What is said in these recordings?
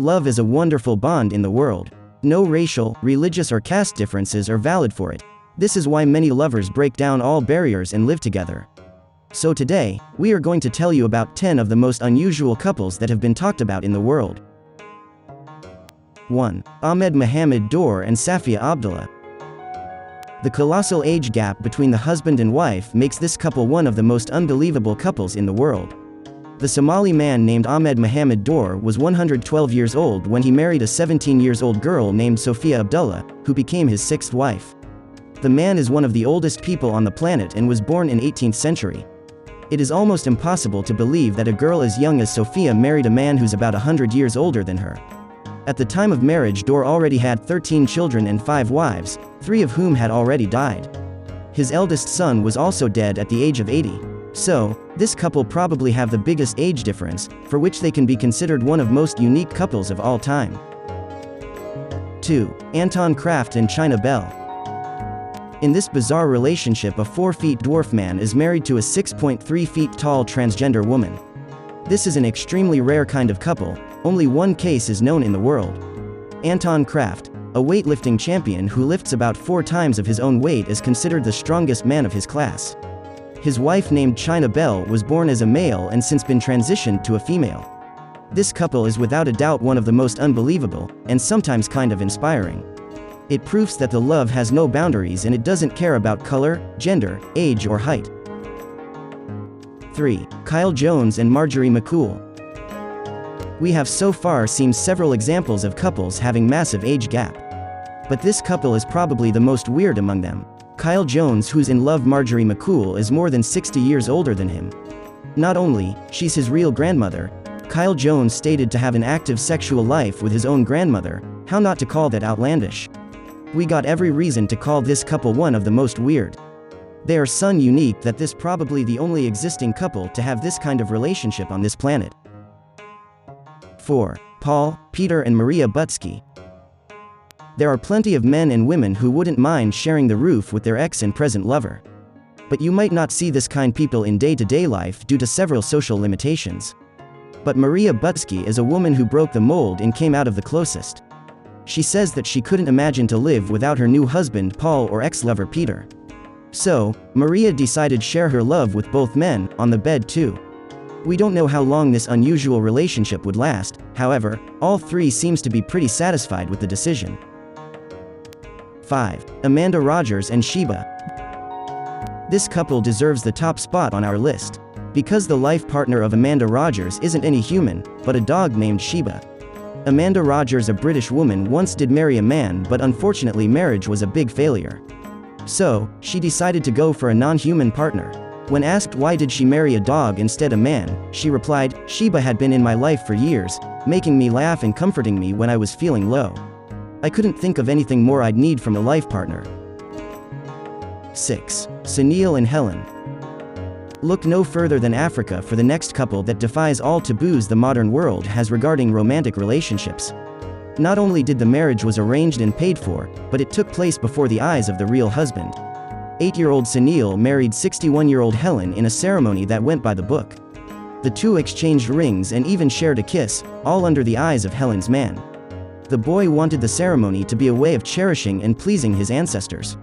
Love is a wonderful bond in the world. No racial, religious or caste differences are valid for it. This is why many lovers break down all barriers and live together. So today, we are going to tell you about 10 of the most unusual couples that have been talked about in the world. 1. Ahmed Muhammed Dore and Safia Abdulleh. The colossal age gap between the husband and wife makes this couple one of the most unbelievable couples in the world. The Somali man named Ahmed Muhammed Dore was 112 years old when he married a 17-year-old girl named Safia Abdulleh, who became his sixth wife. The man is one of the oldest people on the planet and was born in 18th century. It is almost impossible to believe that a girl as young as Safia married a man who's about 100 years older than her. At the time of marriage, Dore already had 13 children and 5 wives, 3 of whom had already died. His eldest son was also dead at the age of 80. So, this couple probably have the biggest age difference, for which they can be considered one of most unique couples of all time. 2. Anton Kraft and China Bell. In this bizarre relationship, a 4-foot dwarf man is married to a 6.3 feet tall transgender woman. This is an extremely rare kind of couple. Only one case is known in the world. Anton Kraft, a weightlifting champion who lifts about 4 times of his own weight, is considered the strongest man of his class. His wife, named China Bell, was born as a male and since been transitioned to a female. This couple is without a doubt one of the most unbelievable, and sometimes kind of inspiring. It proves that the love has no boundaries and it doesn't care about color, gender, age or height. 3. Kyle Jones and Marjorie McCool. We have so far seen several examples of couples having massive age gap. But this couple is probably the most weird among them. Kyle Jones, who's in love Marjorie McCool, is more than 60 years older than him. Not only, she's his real grandmother. Kyle Jones stated to have an active sexual life with his own grandmother. How not to call that outlandish? We got every reason to call this couple one of the most weird. They are so unique that this probably the only existing couple to have this kind of relationship on this planet. 4. Paul, Peter and Maria Butzki. There are plenty of men and women who wouldn't mind sharing the roof with their ex and present lover. But you might not see this kind of people in day-to-day life due to several social limitations. But Maria Butzki is a woman who broke the mold and came out of the closest. She says that she couldn't imagine to live without her new husband Paul or ex-lover Peter. So, Maria decided to share her love with both men, on the bed too. We don't know how long this unusual relationship would last, however, all 3 seems to be pretty satisfied with the decision. 5. Amanda Rodgers and Sheba. This couple deserves the top spot on our list. Because the life partner of Amanda Rodgers isn't any human, but a dog named Sheba. Amanda Rodgers, a British woman, once did marry a man, but unfortunately marriage was a big failure. So, she decided to go for a non-human partner. When asked why did she marry a dog instead of a man, she replied, "Sheba had been in my life for years, making me laugh and comforting me when I was feeling low. I couldn't think of anything more I'd need from a life partner." 6. Sanele and Helen. Look no further than Africa for the next couple that defies all taboos the modern world has regarding romantic relationships. Not only did the marriage was arranged and paid for, but it took place before the eyes of the real husband. 8-year-old Sanele married 61-year-old Helen in a ceremony that went by the book. The two exchanged rings and even shared a kiss, all under the eyes of Helen's man. The boy wanted the ceremony to be a way of cherishing and pleasing his ancestors.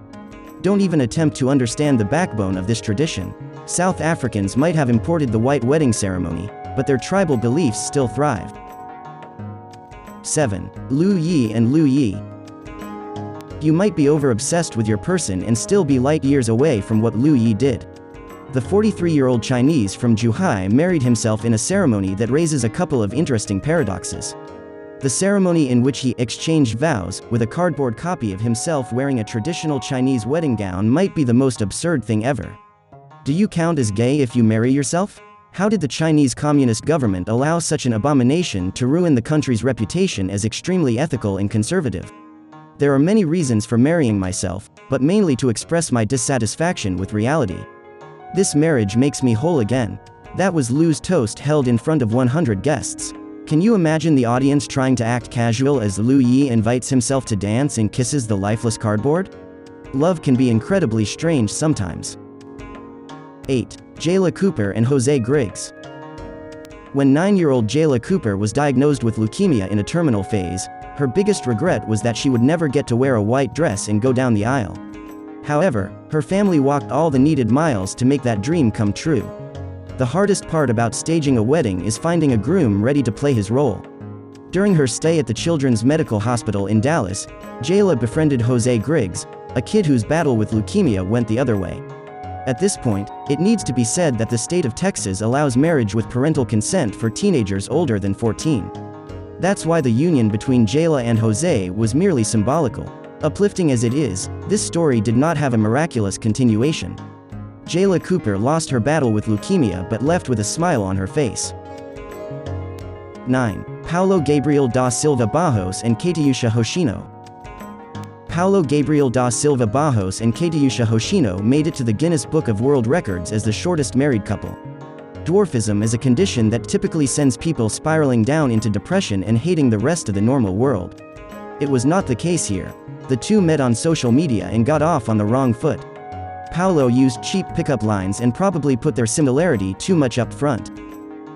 Don't even attempt to understand the backbone of this tradition. South Africans might have imported the white wedding ceremony, but their tribal beliefs still thrived. 7. Liu Yi and Liu Yi. You might be over-obsessed with your person and still be light years away from what Liu Yi did. The 43-year-old Chinese from Zhuhai married himself in a ceremony that raises a couple of interesting paradoxes. The ceremony in which he exchanged vows with a cardboard copy of himself wearing a traditional Chinese wedding gown might be the most absurd thing ever. Do you count as gay if you marry yourself? How did the Chinese Communist government allow such an abomination to ruin the country's reputation as extremely ethical and conservative? There are many reasons for marrying myself, but mainly to express my dissatisfaction with reality. This marriage makes me whole again. That was Liu's toast held in front of 100 guests. Can you imagine the audience trying to act casual as Liu Yi invites himself to dance and kisses the lifeless cardboard? Love can be incredibly strange sometimes. 8. Jayla Cooper and Jose Griggs. When 9-year-old Jayla Cooper was diagnosed with leukemia in a terminal phase, her biggest regret was that she would never get to wear a white dress and go down the aisle. However, her family walked all the needed miles to make that dream come true. The hardest part about staging a wedding is finding a groom ready to play his role. During her stay at the Children's Medical Hospital in Dallas, Jayla befriended Jose Griggs, a kid whose battle with leukemia went the other way. At this point, it needs to be said that the state of Texas allows marriage with parental consent for teenagers older than 14. That's why the union between Jayla and Jose was merely symbolical. Uplifting as it is, this story did not have a miraculous continuation. Jayla Cooper lost her battle with leukemia but left with a smile on her face. 9. Paulo Gabriel da Silva Barros and Katyucia Hoshino. Paulo Gabriel da Silva Barros and Katyucia Hoshino made it to the Guinness Book of World Records as the shortest married couple. Dwarfism is a condition that typically sends people spiraling down into depression and hating the rest of the normal world. It was not the case here. The two met on social media and got off on the wrong foot. Paulo used cheap pickup lines and probably put their similarity too much up front.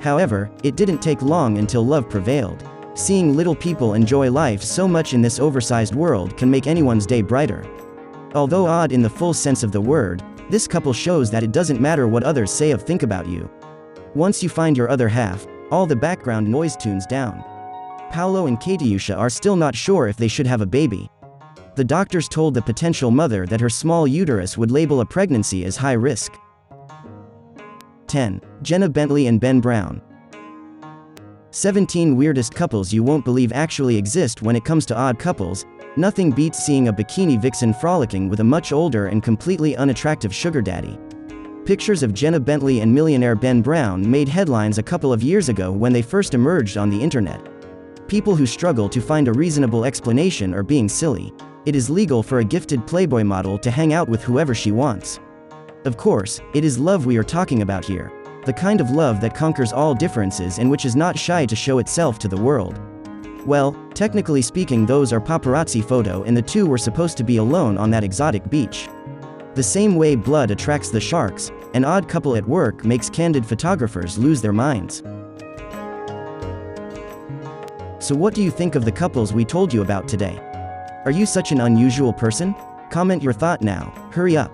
However, it didn't take long until love prevailed. Seeing little people enjoy life so much in this oversized world can make anyone's day brighter. Although odd in the full sense of the word, this couple shows that it doesn't matter what others say or think about you. Once you find your other half, all the background noise tunes down. Paulo and Katyucia are still not sure if they should have a baby. The doctors told the potential mother that her small uterus would label a pregnancy as high risk. 10. Jenna Bentley and Ben Brown. 17 weirdest couples you won't believe actually exist. When it comes to odd couples, nothing beats seeing a bikini vixen frolicking with a much older and completely unattractive sugar daddy. Pictures of Jenna Bentley and millionaire Ben Brown made headlines a couple of years ago when they first emerged on the internet. People who struggle to find a reasonable explanation are being silly. It is legal for a gifted Playboy model to hang out with whoever she wants. Of course, it is love we are talking about here. The kind of love that conquers all differences and which is not shy to show itself to the world. Well, technically speaking, those are paparazzi photo and the two were supposed to be alone on that exotic beach. The same way blood attracts the sharks, an odd couple at work makes candid photographers lose their minds. So what do you think of the couples we told you about today? Are you such an unusual person? Comment your thought now, hurry up.